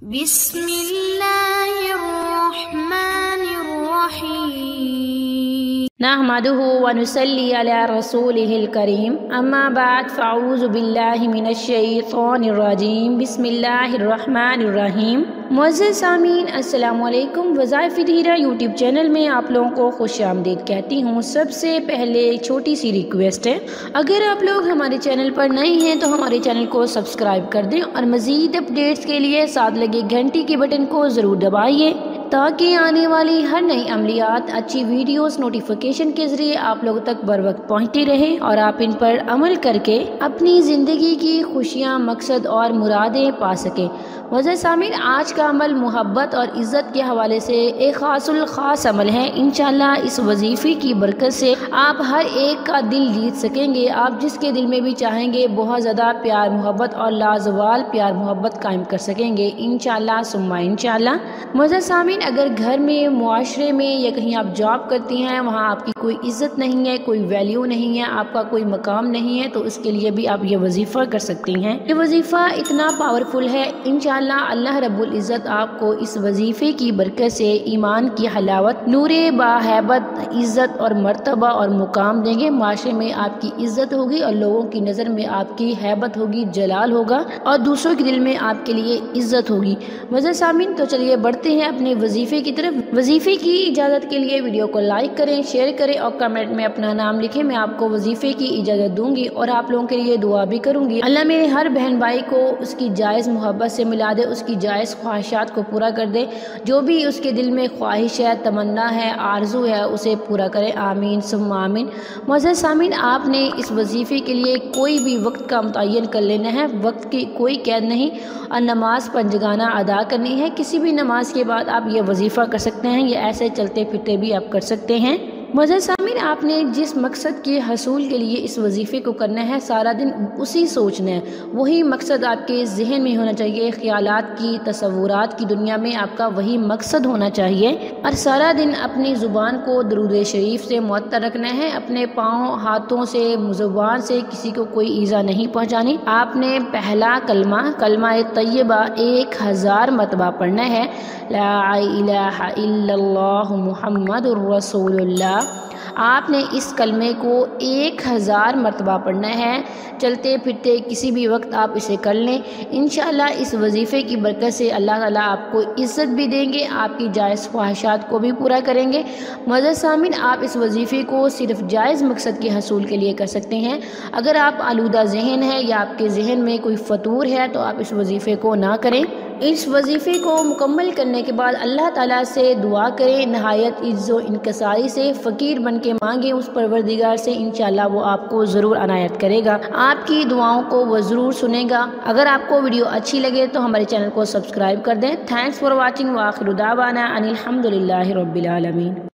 बिस्मिल्लाहिर्रहमानिर्रहीम नहमदुहु व नुसल्ली अला रसूलिहिल करीम अम्मा बाद फ़अऊज़ु बिल्लाहि मिनश्शैतानिर रजीम बिस्मिल्लाहिर्रहमानिर्रहीम। मुअज़्ज़िज़ सामीन अस्सलामु अलैकुम। वज़ाइफ़ धीरा यूट्यूब चैनल में आप लोगों को खुशामदीद कहती हूँ। सबसे पहले छोटी सी रिक्वेस्ट है, अगर आप लोग हमारे चैनल पर नए हैं तो हमारे चैनल को सब्सक्राइब कर दें और मज़ीद अपडेट्स के लिए साथ लगे घंटी के बटन को ज़रूर दबाइए ताकि आने वाली हर नई अमलियात, अच्छी वीडियोस नोटिफिकेशन के ज़रिए आप लोगों तक बर वक्त पहुँचती रहे और आप इन पर अमल करके अपनी ज़िंदगी की खुशियाँ, मकसद और मुरादें पा सकें। वज़ह सामीन, आज का अमल मोहब्बत और इज़्ज़त के हवाले से एक ख़ासुल ख़ास अमल है। इंशाअल्लाह इस वजीफ़े की बरकत से आप हर एक का दिल जीत सकेंगे। आप जिसके दिल में भी चाहेंगे बहुत ज़्यादा प्यार मोहब्बत और लाजवाल प्यार मोहब्बत कायम कर सकेंगे इंशाअल्लाह सुम्मा इंशाअल्लाह। वज़ह सामीन, अगर घर में, मुआशरे में या कहीं आप जॉब करती हैं, वहाँ आपकी कोई इज़्ज़त नहीं है, कोई वैल्यू नहीं है, आपका कोई मकाम नहीं है, तो उसके लिए भी आप ये वजीफ़ा कर सकती हैं। ये वजीफ़ा इतना पावरफुल है, इंशाअल्लाह अल्लाह रब्बुल इज़्ज़त आपको इस वजीफ़े की बरकत से ईमान की हलावत, नूरे बाहैबत, इज़्ज़त और मर्तबा और मुकाम देंगे। माशरे में आपकी इज़्ज़त होगी और लोगों की नज़र में आपकी हैबत होगी, जलाल होगा और दूसरों के दिल में आपके लिए इज़्ज़त होगी। वज़ह सामीन, तो चलिए बढ़ते हैं अपने वजीफ़े की तरफ। वजीफ़े की इजाज़त के लिए वीडियो को लाइक करें, शेयर करें और कमेंट में अपना नाम लिखें। मैं आपको वजीफ़े की इजाज़त दूंगी और आप लोगों के लिए दुआ भी करूंगी। अल्लाह मेरे हर बहन भाई को उसकी जायज़ मोहब्बत से मिला दे, उसकी जायज़ ख्वाहिशात को पूरा कर दे। जो भी उसके दिल में ख्वाहिश है, तमन्ना है, आरजू है, उसे पूरा करे। आमीन सुम्मा आमीन। मुअज़्ज़िज़ सामीन, आपने इस वजीफ़े के लिए कोई भी वक्त का मुतय्यन कर लेना है, वक्त की कोई कैद नहीं और नमाज पंजगाना अदा करनी है। किसी भी नमाज के बाद आप ये वजीफ़ा कर सकते हैं, ये ऐसे चलते फिरते भी आप कर सकते हैं। मुअज़्ज़िज़ सामीन, आपने जिस मकसद के हसूल के लिए इस वजीफ़े को करना है, सारा दिन उसी सोचना है, वही मकसद आपके जहन में होना चाहिए। ख्यालात की, तसव्वुरात की दुनिया में आपका वही मकसद होना चाहिए और सारा दिन अपनी ज़ुबान को दरूद शरीफ से मुअत्तर रखना है। अपने पाँव, हाथों से, ज़ुबान से किसी को कोई ईज़ा नहीं पहुँचानी। आपने पहला कलमा तय्यबा 1000 मरतबा पढ़ना है। ला इलाहा इल्लल्लाहु मुहम्मदुर रसूलुल्लाह। आपने इस कलमे को 1000 मरतबा पढ़ना है। चलते फिरते किसी भी वक्त आप इसे कर लें। इंशाअल्लाह इस वजीफ़े की बरकत से अल्लाह ताला आपको इज़्ज़त भी देंगे, आपकी जायज़ ख्वाहिशात को भी पूरा करेंगे। मुअज़्ज़िज़ सामीन, आप इस वजीफ़े को सिर्फ जायज़ मकसद के हसूल के लिए कर सकते हैं। अगर आप आलूदा जहन है या आपके जहन में कोई फतूर है तो आप इस वजीफ़े को ना करें। इस वजीफ़े को मुकम्मल करने के बाद अल्लाह ताला से दुआ करें, नहायत इज़्ज़ो इनकसारी से फ़कीर बन के मांगे उस परवरदिगार से। इंशाअल्लाह वो आपको ज़रूर अनायत करेगा, आपकी दुआओं को वो ज़रूर सुनेगा। अगर आपको वीडियो अच्छी लगे तो हमारे चैनल को सब्सक्राइब कर दें। थैंक्स फॉर वॉचिंग व आखिर दावाना अनिल हम्दुलिल्लाहि रब्बिल आलमीन।